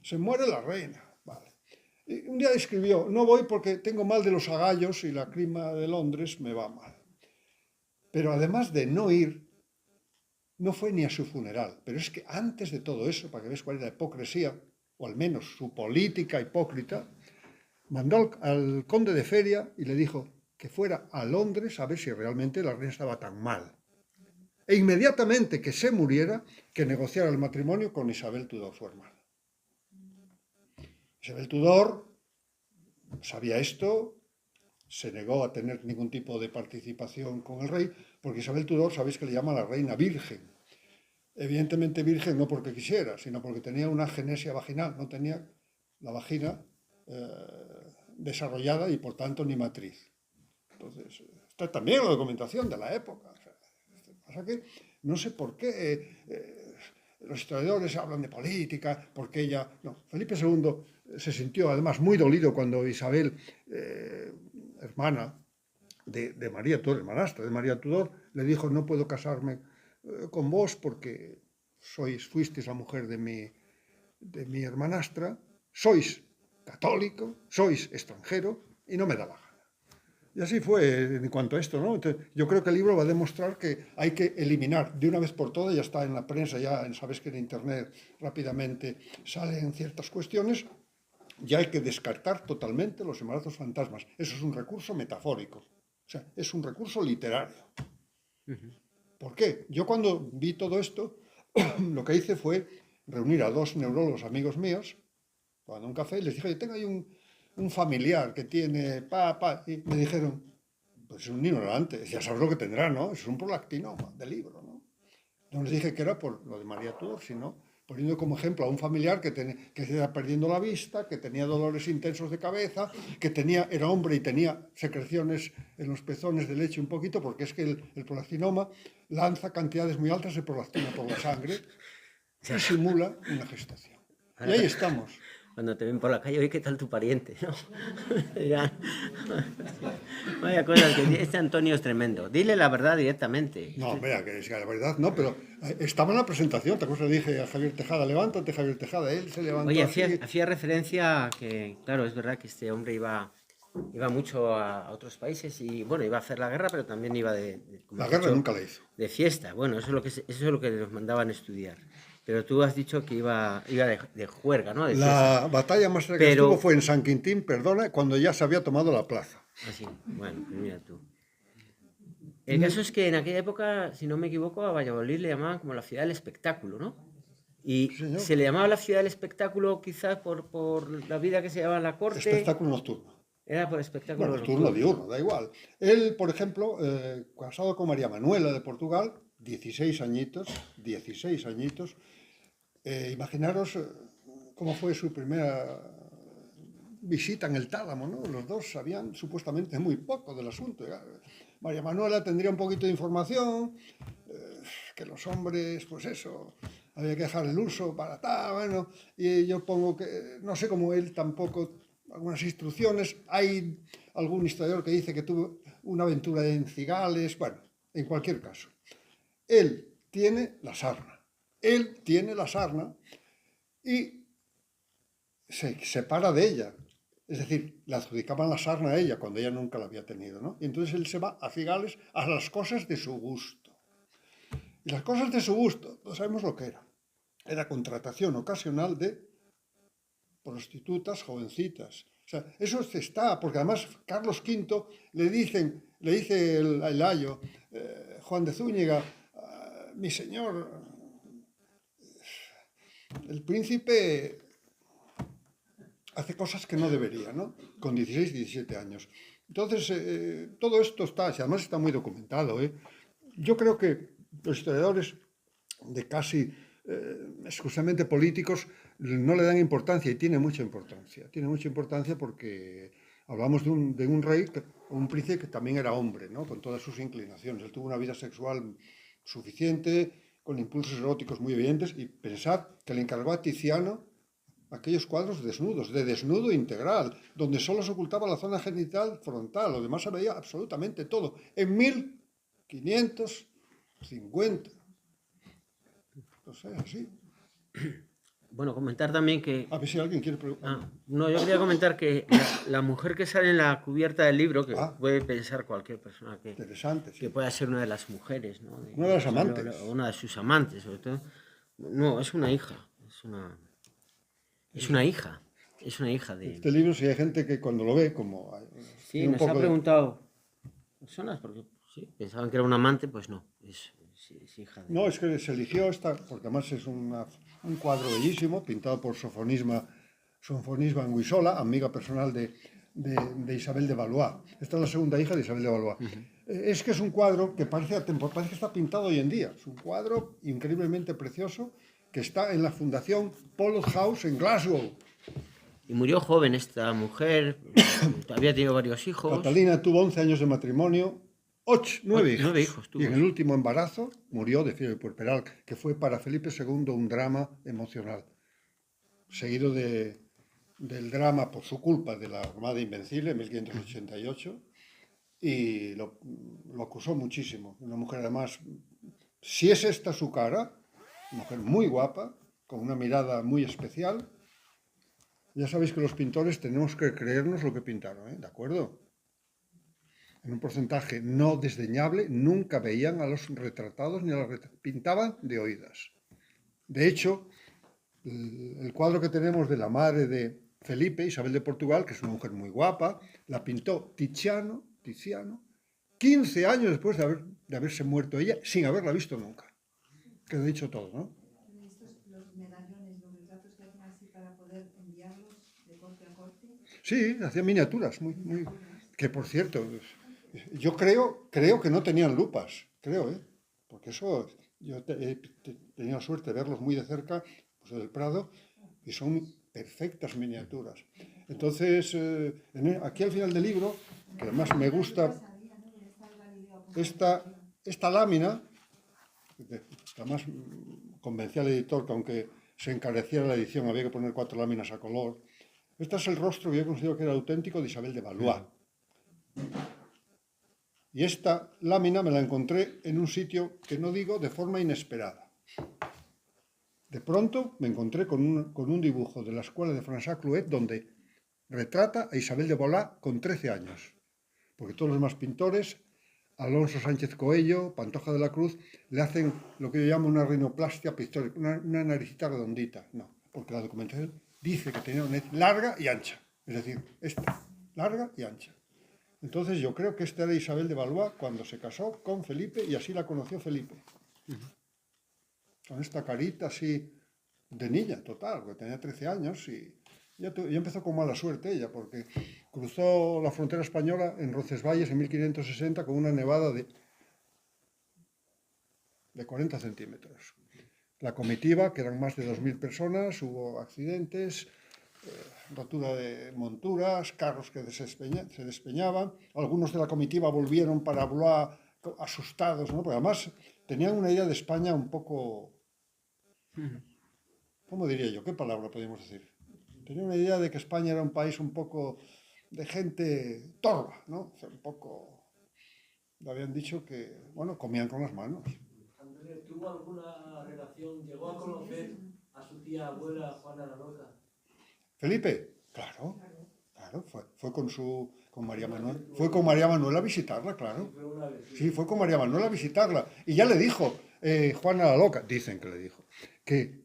Se muere la reina. Vale. Y un día escribió, no voy porque tengo mal de los agallos y la clima de Londres me va mal. Pero además de no ir, no fue ni a su funeral. Pero es que antes de todo eso, para que veas cuál era la hipocresía, o al menos su política hipócrita, mandó al conde de Feria y le dijo que fuera a Londres a ver si realmente la reina estaba tan mal. E inmediatamente que se muriera, que negociara el matrimonio con Isabel Tudor, su hermana. Isabel Tudor sabía esto, se negó a tener ningún tipo de participación con el rey, porque Isabel Tudor, sabéis que le llama la reina virgen. Evidentemente virgen no porque quisiera, sino porque tenía una genesia vaginal, no tenía la vagina desarrollada y por tanto ni matriz. Entonces, está también en la documentación de la época. O sea, pasa que no sé por qué los historiadores hablan de política, porque ella... No, Felipe II se sintió además muy dolido cuando Isabel, hermana de María Tudor, hermanastra de María Tudor, le dijo, no puedo casarme con vos porque fuisteis la mujer de mi hermanastra, sois católico, sois extranjero y no me da la gana. Y así fue en cuanto a esto, ¿no? Entonces, yo creo que el libro va a demostrar que hay que eliminar de una vez por todas, ya está en la prensa, ya sabes que en Internet rápidamente salen ciertas cuestiones, ya hay que descartar totalmente los embarazos fantasmas. Eso es un recurso metafórico, o sea, es un recurso literario. ¿Por qué? Yo cuando vi todo esto, lo que hice fue reunir a 2 neurólogos amigos míos, tomando un café, y les dije, oye, tengo ahí un familiar que tiene y me dijeron, pues es un ignorante, ya sabes lo que tendrá, ¿no? Es un prolactinoma del libro, ¿no? No les dije que era por lo de María Tudor, sino poniendo como ejemplo a un familiar que se iba perdiendo la vista, que tenía dolores intensos de cabeza, que era hombre y tenía secreciones en los pezones de leche un poquito, porque es que el prolactinoma lanza cantidades muy altas de prolactina por la sangre y simula una gestación. Y ahí estamos. Cuando te ven por la calle, oye, ¿qué tal tu pariente? ¿No? Ya. Vaya cosa, que este Antonio es tremendo. Dile la verdad directamente. No, vea, que la verdad no, pero estaba en la presentación, te acuerdas, le dije a Javier Tejada, levántate, Javier Tejada, él se levantó. Oye, así. hacía referencia a que, claro, es verdad que este hombre iba mucho a otros países y, bueno, iba a hacer la guerra, pero también iba la guerra nunca la hizo. De fiesta. Bueno, eso es lo que nos mandaban estudiar. Pero tú has dicho que iba de juerga, ¿no? La batalla más cerca que estuvo fue en San Quintín, perdona, cuando ya se había tomado la plaza. Así, bueno, pues mira tú. El caso es que en aquella época, si no me equivoco, a Valladolid le llamaban como la ciudad del espectáculo, ¿no? Y Sí, se le llamaba la ciudad del espectáculo quizás por la vida que se llevaba en la corte. Espectáculo nocturno. Era por espectáculo nocturno, diurno, da igual. Él, por ejemplo, casado con María Manuela de Portugal, 16 añitos, imaginaros cómo fue su primera visita en el Tálamo, ¿no? Los dos sabían supuestamente muy poco del asunto. María Manuela tendría un poquito de información, que los hombres, pues eso, había que dejar el uso para tal, bueno, y yo pongo que, no sé cómo él tampoco, algunas instrucciones, hay algún historiador que dice que tuvo una aventura en Cigales, bueno, en cualquier caso. Él tiene la sarna y se separa de ella. Es decir, le adjudicaban la sarna a ella cuando ella nunca la había tenido, ¿no? Y entonces él se va a Cigales a las cosas de su gusto. Y las cosas de su gusto, no sabemos lo que era. Era contratación ocasional de prostitutas jovencitas. O sea, eso está, porque además Carlos V le dice el ayo, Juan de Zúñiga, mi señor, el príncipe hace cosas que no debería, ¿no? Con 16, 17 años. Entonces, todo esto está, y además está muy documentado, ¿eh? Yo creo que los historiadores de casi exclusivamente políticos no le dan importancia, y tiene mucha importancia porque hablamos de un rey, un príncipe que también era hombre, ¿no? Con todas sus inclinaciones. Él tuvo una vida sexual suficiente, con impulsos eróticos muy evidentes, y pensad que le encargó a Tiziano aquellos cuadros desnudos, de desnudo integral, donde solo se ocultaba la zona genital frontal, lo demás se veía absolutamente todo, en 1550. No sé, así. Bueno, comentar también que... A ver si alguien quiere preguntar. no, yo quería comentar que la mujer que sale en la cubierta del libro, que puede pensar cualquier persona Interesante, sí. que pueda ser una de las mujeres, ¿no? Una de las amantes. Una de sus amantes, sobre todo. No, es una hija, es una hija de... Este libro, si hay gente que cuando lo ve, como... Sí, nos ha preguntado personas, porque sí, pensaban que era un amante, pues no, es hija de... No, es que se eligió esta, porque además es un cuadro bellísimo, pintado por Sofonisba Anguissola, amiga personal de Isabel de Valois. Esta es la segunda hija de Isabel de Valois. Es que es un cuadro que parece que está pintado hoy en día. Es un cuadro increíblemente precioso que está en la Fundación Pollock House en Glasgow. Y murió joven esta mujer, había tenido varios hijos. Catalina tuvo 11 años de matrimonio, 9 hijos tuvo. Y en el último embarazo murió de fiebre puerperal, que fue para Felipe II un drama emocional, seguido del drama por su culpa de la Armada Invencible en 1588, y lo acusó muchísimo. Una mujer además, si es esta su cara, una mujer muy guapa, con una mirada muy especial. Ya sabéis que los pintores tenemos que creernos lo que pintaron, ¿eh? ¿De acuerdo? En un porcentaje no desdeñable, nunca veían a los retratados ni a los pintaban de oídas. De hecho, el cuadro que tenemos de la madre de Felipe, Isabel de Portugal, que es una mujer muy guapa, la pintó Tiziano, 15 años después de haberse muerto ella, sin haberla visto nunca. Que lo he dicho todo, ¿no? Los medallones, los retratos que hacen así para poder enviarlos de corte a corte. Sí, hacían miniaturas, muy, que por cierto, yo creo que no tenían lupas, porque eso, yo he tenido la suerte de verlos muy de cerca, pues del Prado, y son perfectas miniaturas. Entonces, aquí al final del libro, que además me gusta esta lámina, además convencí al editor que aunque se encareciera la edición había que poner 4 láminas a color. Este es el rostro que yo considero que era auténtico de Isabel de Valois. Y esta lámina me la encontré en un sitio que no digo de forma inesperada. De pronto me encontré con un dibujo de la escuela de François Clouet donde retrata a Isabel de Valois con 13 años. Porque todos los demás pintores, Alonso Sánchez Coello, Pantoja de la Cruz, le hacen lo que yo llamo una rinoplastia pictórica, una naricita redondita. No, porque la documentación dice que tenía una nariz larga y ancha. Es decir, esta, larga y ancha. Entonces yo creo que esta era Isabel de Valois cuando se casó con Felipe y así la conoció Felipe. Con esta carita así de niña, total, porque tenía 13 años y ya empezó con mala suerte ella, porque cruzó la frontera española en Roncesvalles en 1560 con una nevada de 40 centímetros. La comitiva, que eran más de 2.000 personas, hubo accidentes, rotura de monturas, carros que se despeñaban. Algunos de la comitiva volvieron para Blois asustados, ¿no? Porque además tenían una idea de España un poco... ¿Cómo diría yo? ¿Qué palabra podríamos decir? Tenían una idea de que España era un país un poco de gente torva, ¿no? O sea, un poco... Le habían dicho que, bueno, comían con las manos. Andrés, ¿tuvo alguna relación? ¿Llegó a conocer a su tía abuela Juana la Loca? ¿Felipe? Claro. Claro, fue con María Manuel. Fue con María Manuel a visitarla, claro. Fue una vez, sí. Sí, fue con María Manuel a visitarla. Y ya le dijo, Juana la Loca, dicen que le dijo, que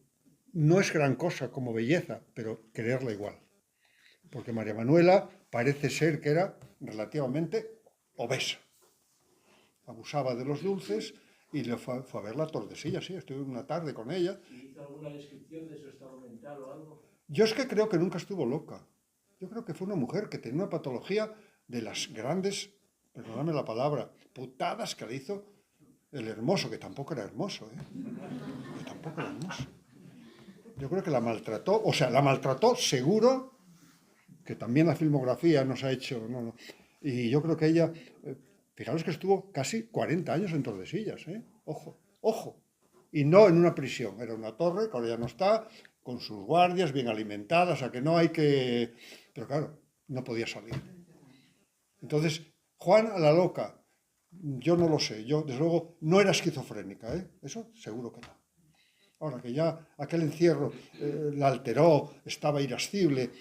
no es gran cosa como belleza, pero quererla igual. Porque María Manuela parece ser que era relativamente obesa. Abusaba de los dulces y le fue a ver la Tordesillas, sí, estuve una tarde con ella. ¿Y hizo alguna descripción de su estado mental o algo? Yo es que creo que nunca estuvo loca. Yo creo que fue una mujer que tenía una patología de las grandes, perdóname la palabra, putadas que le hizo el Hermoso, que tampoco era hermoso, ¿eh? Que tampoco era hermoso. Yo creo que la maltrató, o sea, la maltrató seguro, que también la filmografía nos ha hecho, no. Y yo creo que ella, fijaros que estuvo casi 40 años en Tordesillas, ¿eh? Ojo, ojo. Y no en una prisión, era una torre, que ahora ya no está, con sus guardias bien alimentadas, a que no hay que... Pero claro, no podía salir. Entonces, Juana la Loca, yo no lo sé, yo desde luego no era esquizofrénica, ¿eh? Eso seguro que no. Ahora que ya aquel encierro la alteró, estaba irascible,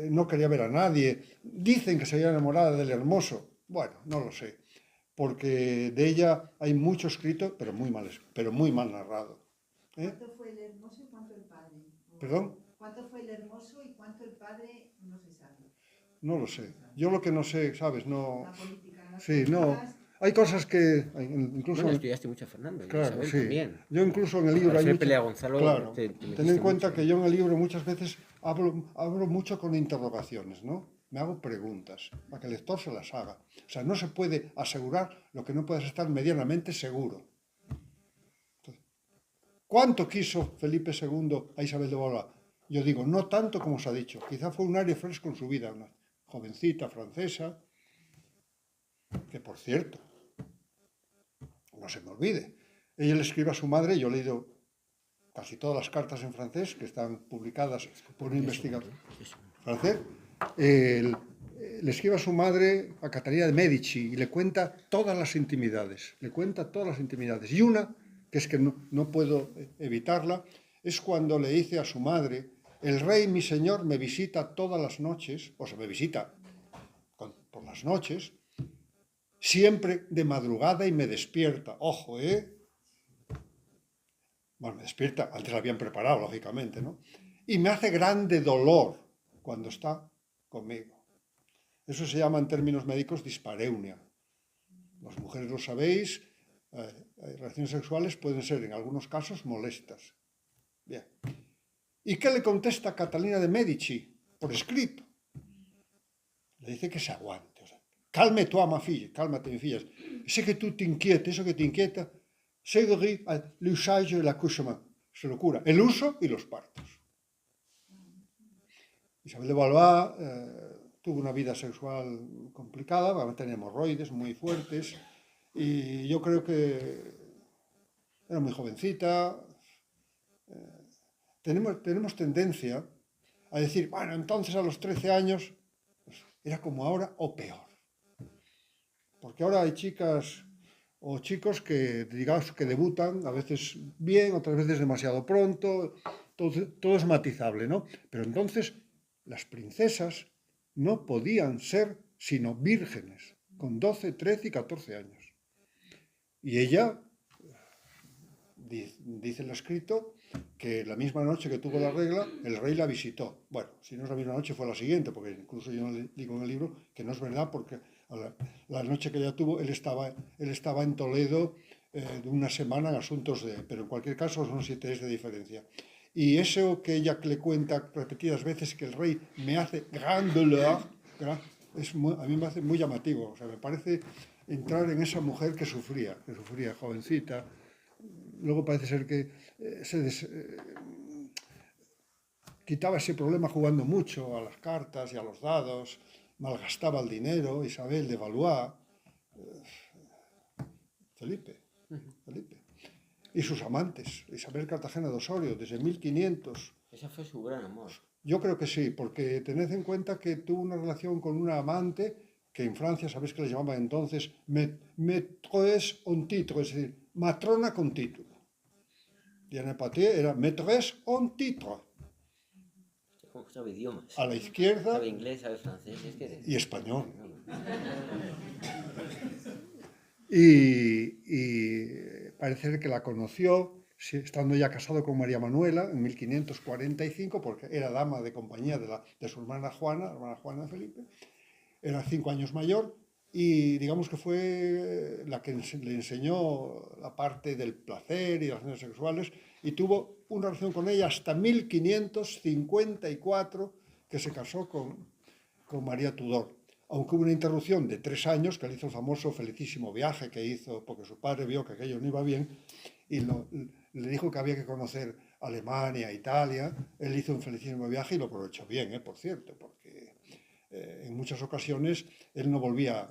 no quería ver a nadie, dicen que se había enamorado del Hermoso, bueno, no lo sé, porque de ella hay mucho escrito, pero muy mal narrado. ¿Cuánto fue el Hermoso y cuánto el padre? ¿Perdón? ¿Cuánto fue el Hermoso y cuánto el padre? No se sabe. No lo sé. Yo lo que no sé, ¿sabes? No. La política, las Sí, no. políticas, Hay cosas que incluso. Bueno, estudiaste mucho a Fernando, y Claro, Isabel sí. también. Yo incluso en el libro Al hay ser mucho- pelea Gonzalo, Claro. te Ten metiste en cuenta mucho. que yo en el libro muchas veces hablo mucho con interrogaciones, ¿no? Me hago preguntas para que el lector se las haga. O sea, no se puede asegurar lo que no puedes estar medianamente seguro. Entonces, ¿cuánto quiso Felipe II a Isabel de Valois? Yo digo, no tanto como se ha dicho. Quizá fue un aire fresco en su vida, una jovencita francesa, que por cierto, no se me olvide, ella le escribe a su madre, yo he leído casi todas las cartas en francés que están publicadas por un investigador francés, le escribe a su madre, a Catalina de Medici, y le cuenta todas las intimidades, y una, que es que no puedo evitarla, es cuando le dice a su madre, el rey, mi señor, me visita todas las noches, o sea, me visita por las noches, siempre de madrugada y me despierta. Ojo, ¿eh? Bueno, me despierta, antes la habían preparado, lógicamente, ¿no? Y me hace grande dolor cuando está conmigo. Eso se llama en términos médicos dispareunia. Las mujeres lo sabéis, relaciones sexuales pueden ser en algunos casos molestas. Bien. ¿Y qué le contesta Catalina de Medici? Por escrito. Le dice que se aguante. O sea, calme-toi, ma fille, cálmate, mi filla. Sé que tú te inquietes, eso que te inquieta, c'est l'usage et l'accouchement. Se lo cura. El uso y los partos. Isabel de Valois tuvo una vida sexual complicada, tenía hemorroides muy fuertes, y yo creo que era muy jovencita. Tenemos tendencia a decir, bueno, entonces a los 13 años pues, era como ahora o peor. Porque ahora hay chicas o chicos que, digamos, que debutan a veces bien, otras veces demasiado pronto, todo es matizable, ¿no? Pero entonces las princesas no podían ser sino vírgenes, con 12, 13 y 14 años. Y ella, dice el escrito, que la misma noche que tuvo la regla, el rey la visitó. Bueno, si no es la misma noche, fue la siguiente, porque incluso yo digo en el libro que no es verdad, porque la noche que ella tuvo, él estaba en Toledo de una semana en asuntos de... Pero en cualquier caso son 7 días de diferencia. Y eso que ella le cuenta repetidas veces, que el rey me hace grand douleur, a mí me hace muy llamativo. O sea, me parece entrar en esa mujer que sufría jovencita. Luego parece ser que quitaba ese problema jugando mucho a las cartas y a los dados, malgastaba el dinero. Isabel de Valois, Felipe. Y sus amantes, Isabel Cartagena de Osorio, desde 1500. Ese fue su gran amor. Yo creo que sí, porque tened en cuenta que tuvo una relación con una amante que en Francia, sabéis que le llamaban entonces maîtresse en titre, es decir, matrona con título. Diana Poitiers era maîtresse en titre. Sabe idiomas. a la izquierda Sabe inglés, sabe francés. Es que... y español. Y parece que la conoció estando ya casado con María Manuela en 1545, porque era dama de compañía de su hermana Juana de Felipe. Era 5 años mayor y digamos que fue la que le enseñó la parte del placer y las relaciones sexuales, y tuvo una relación con ella hasta 1554, que se casó con María Tudor. Aunque hubo una interrupción de 3 años, que le hizo el famoso felicísimo viaje que hizo, porque su padre vio que aquello no iba bien y le dijo que había que conocer Alemania, Italia. Él hizo un felicísimo viaje y lo aprovechó bien, por cierto, porque en muchas ocasiones él no volvía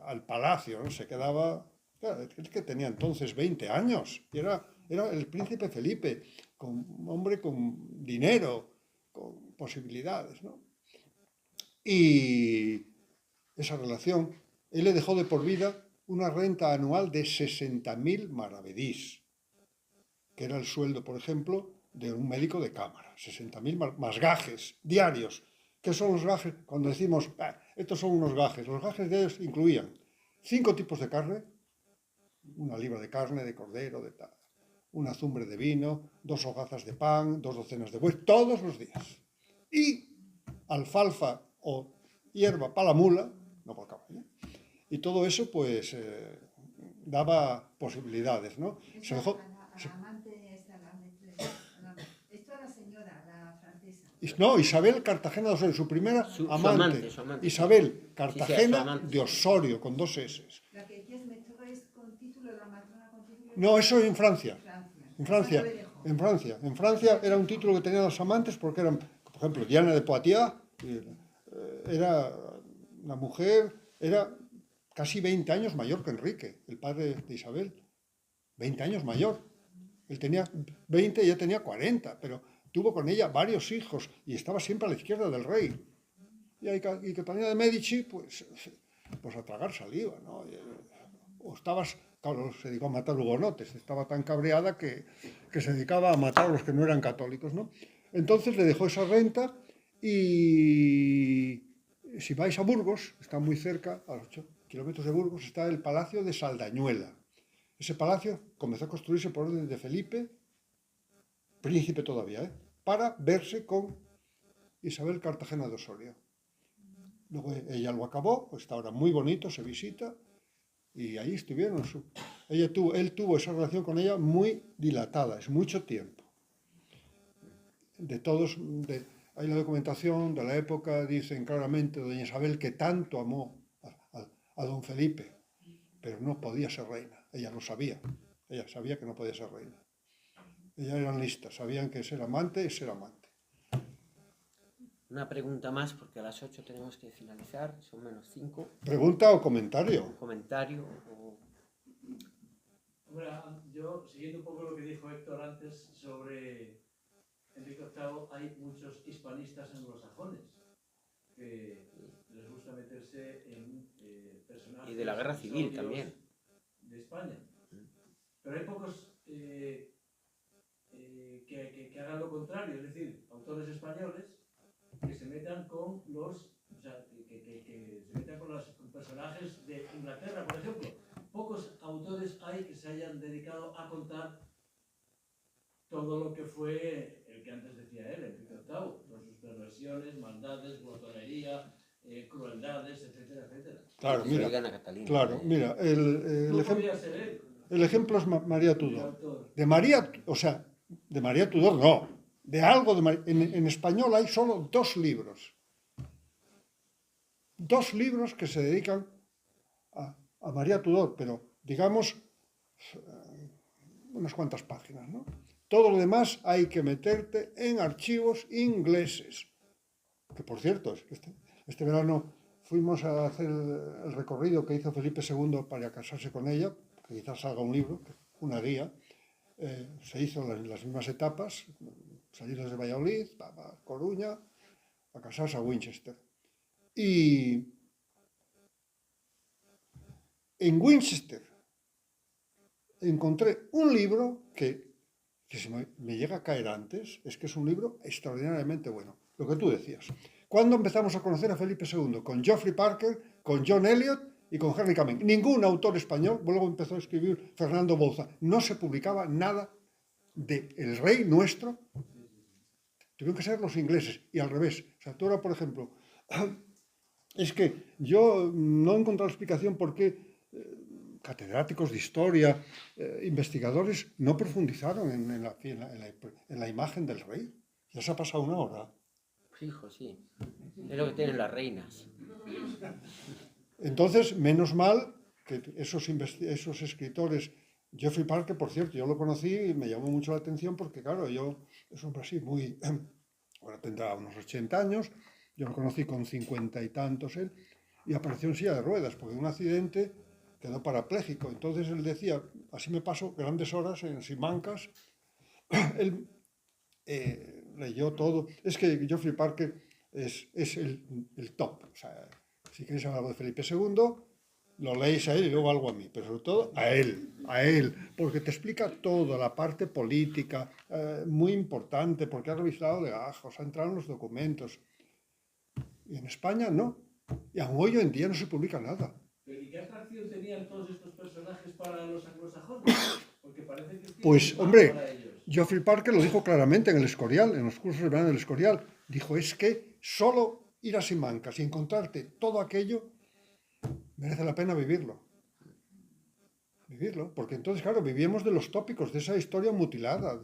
al palacio, ¿no? Se quedaba... Claro, es que tenía entonces 20 años y era el príncipe Felipe, un hombre con dinero, con posibilidades, ¿no? Y esa relación, él le dejó de por vida una renta anual de 60.000 maravedís, que era el sueldo, por ejemplo, de un médico de cámara. 60.000 más gajes diarios. ¿Qué son los gajes? Cuando decimos, estos son unos gajes, los gajes de ellos incluían 5 tipos de carne, 1 libra de carne, de cordero, de tal, una azumbre de vino, 2 hogazas de pan, 2 docenas de bueyes, todos los días. Y alfalfa o hierba para la mula, no para el caballo. Y todo eso, pues, daba posibilidades, ¿no? Se dejó... La amante esta, esto a la señora, la francesa. No, Isabel Cartagena de Osorio, su primera amante. Su amante. Isabel Cartagena su amante. de Osorio, con 2 S. La que decías, Metro es con título, la matrona con título... No, eso en Francia. En Francia. Eso En Francia. En Francia era un título que tenían los amantes porque eran, por ejemplo, Diana de Poitiers, era una mujer, era casi 20 años mayor que Enrique, el padre de Isabel. 20 años mayor. Él tenía 20 y ella tenía 40, pero tuvo con ella varios hijos y estaba siempre a la izquierda del rey. Y Catalina de Medici, pues a tragar saliva, ¿no? O estabas, claro, se dedicó a matar hugonotes, estaba tan cabreada que se dedicaba a matar a los que no eran católicos, ¿no? Entonces le dejó esa renta y si vais a Burgos, está muy cerca, a 8 kilómetros de Burgos, está el Palacio de Saldañuela. Ese palacio comenzó a construirse por orden de Felipe, príncipe todavía, para verse con Isabel Cartagena de Osorio. Luego ella lo acabó, pues está ahora muy bonito, se visita, y ahí estuvieron. Él tuvo esa relación con ella muy dilatada, es mucho tiempo. Hay la documentación de la época, dicen claramente doña Isabel que tanto amó a don Felipe, pero no podía ser reina. Ella lo sabía. Ella sabía que no podía ser reina. Ellas eran listas, sabían que ser amante es ser amante. Una pregunta más, porque a las 8 tenemos que finalizar, son menos 5. ¿Pregunta o comentario? Un comentario o... Bueno, yo, siguiendo un poco lo que dijo Héctor antes sobre Enrique VIII, hay muchos hispanistas anglosajones que les gusta meterse en personajes... Y de la Guerra Civil también. De España. Pero hay pocos que hagan lo contrario, es decir, autores españoles que se metan con los... O sea, que se metan con los personajes de Inglaterra, por ejemplo. Pocos autores hay que se hayan dedicado a contar todo lo que fue el que antes decía él, Enrique VIII, con sus perversiones, maldades, glotonería, crueldades, etcétera, etcétera. Claro, mira, Claro, mira, el ejemplo es María Tudor. De María Tudor no, de algo en español hay solo 2 libros. 2 libros que se dedican a María Tudor, pero digamos unas cuantas páginas, ¿no? Todo lo demás hay que meterte en archivos ingleses. Que por cierto, este verano fuimos a hacer el recorrido que hizo Felipe II para casarse con ella, que quizás salga un libro, una guía. Se hizo las mismas etapas, salir desde Valladolid, a Coruña, a casarse a Winchester. Y en Winchester encontré un libro que se me llega a caer antes, es que es un libro extraordinariamente bueno. lo que tú decías. ¿Cuándo empezamos a conocer a Felipe II? Con Geoffrey Parker, con John Eliot y con Henry Kamen. Ningún autor español, luego empezó a escribir Fernando Bouza. No se publicaba nada del rey nuestro. Tuvieron que ser los ingleses, y al revés. O sea, tú ahora, por ejemplo, es que yo no he encontrado explicación por qué catedráticos de historia, investigadores, no profundizaron en la imagen del rey. Ya se ha pasado una hora. Hijo, sí. Es lo que tienen las reinas. Entonces, menos mal que esos escritores, Geoffrey Parker, por cierto, yo lo conocí y me llamó mucho la atención porque, claro, es un hombre así muy... Ahora tendrá unos 80 años, yo lo conocí con 50 y tantos él, y apareció en silla de ruedas, porque en un accidente quedó parapléjico. Entonces él decía, así me paso grandes horas en Simancas. Él leyó todo. Es que Geoffrey Parker es el top. O sea, si queréis hablar de Felipe II, lo leéis a él y luego algo a mí, pero sobre todo a él, porque te explica todo, la parte política, muy importante, porque ha revisado legajos, ha entrado en los documentos. Y en España no. Y aún hoy en día no se publica nada. ¿Y qué atracción tenían todos estos personajes para los anglosajones? Porque parece que pues, hombre, Geoffrey Parker lo dijo claramente en el Escorial, en los cursos de verano del Escorial. Dijo, es que solo ir a Simancas y encontrarte todo aquello merece la pena vivirlo. Vivirlo, porque entonces, claro, vivíamos de los tópicos, de esa historia mutilada.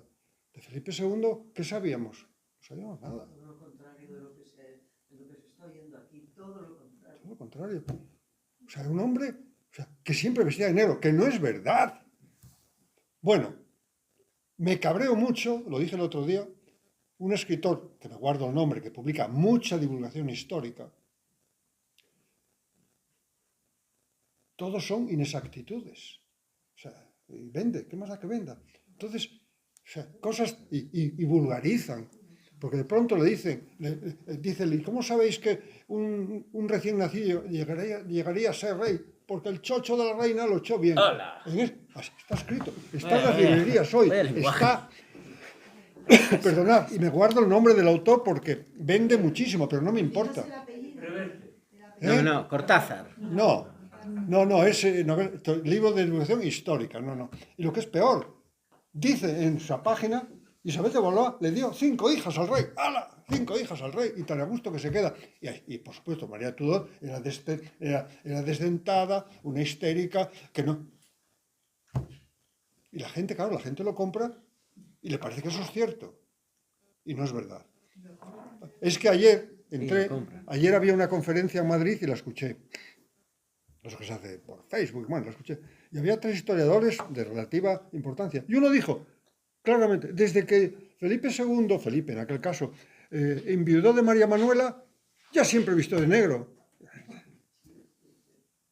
De Felipe II, ¿qué sabíamos? No sabíamos nada. Todo lo contrario de lo que se está oyendo aquí, todo lo contrario. Todo lo contrario. O sea, un hombre que siempre vestía de negro, que no es verdad. Bueno, me cabreo mucho, lo dije el otro día, un escritor, que me guardo el nombre, que publica mucha divulgación histórica. Todos son inexactitudes. O sea, y vende, ¿qué más da que venda? Entonces, o sea, cosas, y vulgarizan. Porque de pronto le dicen, ¿y cómo sabéis que un recién nacido llegaría a ser rey? Porque el chocho de la reina lo echó bien. ¡Hola! Así está escrito. Está en las librerías hoy. Está... Perdonad, y me guardo el nombre del autor porque vende muchísimo, pero no me importa. No, Cortázar. No, es libro de divulgación histórica, no. Y lo que es peor, dice en su página, Isabel de Valois le dio 5 hijas al rey. ¡Hala! 5 hijas al rey, y tan a gusto que se queda. Y por supuesto, María Tudor era desdentada, una histérica, que no... Y la gente, claro, la gente lo compra y le parece que eso es cierto. Y no es verdad. Es que ayer ayer había una conferencia en Madrid y la escuché. Eso que se hace por Facebook, bueno, la escuché. Y había 3 historiadores de relativa importancia. Y uno dijo, claramente, desde que Felipe en aquel caso, enviudó de María Manuela, ya siempre vistió de negro.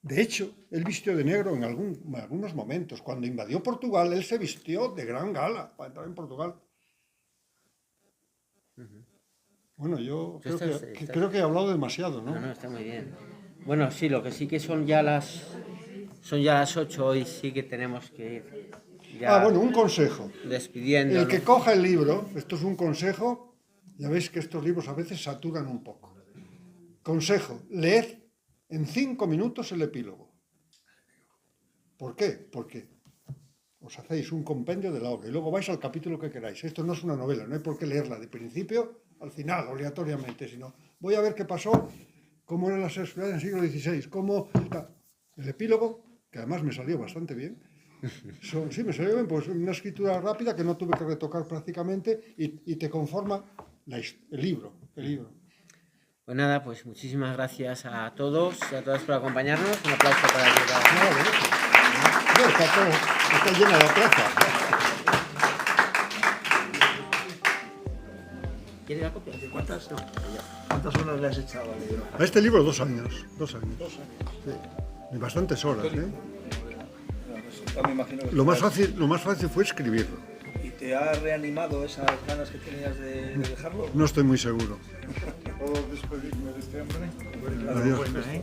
De hecho, él vistió de negro en algunos momentos. Cuando invadió Portugal, él se vistió de gran gala para entrar en Portugal. Bueno, yo creo que he hablado demasiado, ¿no? No, está muy bien. Bueno, sí, lo que sí que son ya las 8 y sí que tenemos que ir. Ya bueno, un consejo. Despidiendo. El que coja el libro, esto es un consejo, ya veis que estos libros a veces saturan un poco. Consejo, leed en 5 minutos el epílogo. ¿Por qué? Porque os hacéis un compendio de la obra y luego vais al capítulo que queráis. Esto no es una novela, no hay por qué leerla de principio al final, obligatoriamente, sino voy a ver qué pasó, cómo eran las sociedades en el siglo XVI, cómo... El epílogo, que además me salió bastante bien, sí, me salió bien, pues una escritura rápida que no tuve que retocar prácticamente y te conforma el libro. Pues nada, pues muchísimas gracias a todos y a todas por acompañarnos. Un aplauso para el Está llena la plaza. ¿Quieres la copia? ¿Cuántas horas le has echado al libro? A este libro 2 años. 2 años. Sí. Y bastantes horas, ¿eh? Me imagino que lo más fácil fue escribirlo. ¿Y te ha reanimado esas ganas que tenías de dejarlo? No estoy muy seguro. ¿Puedo despedirme de este hombre? Adiós. Buena, ¿eh?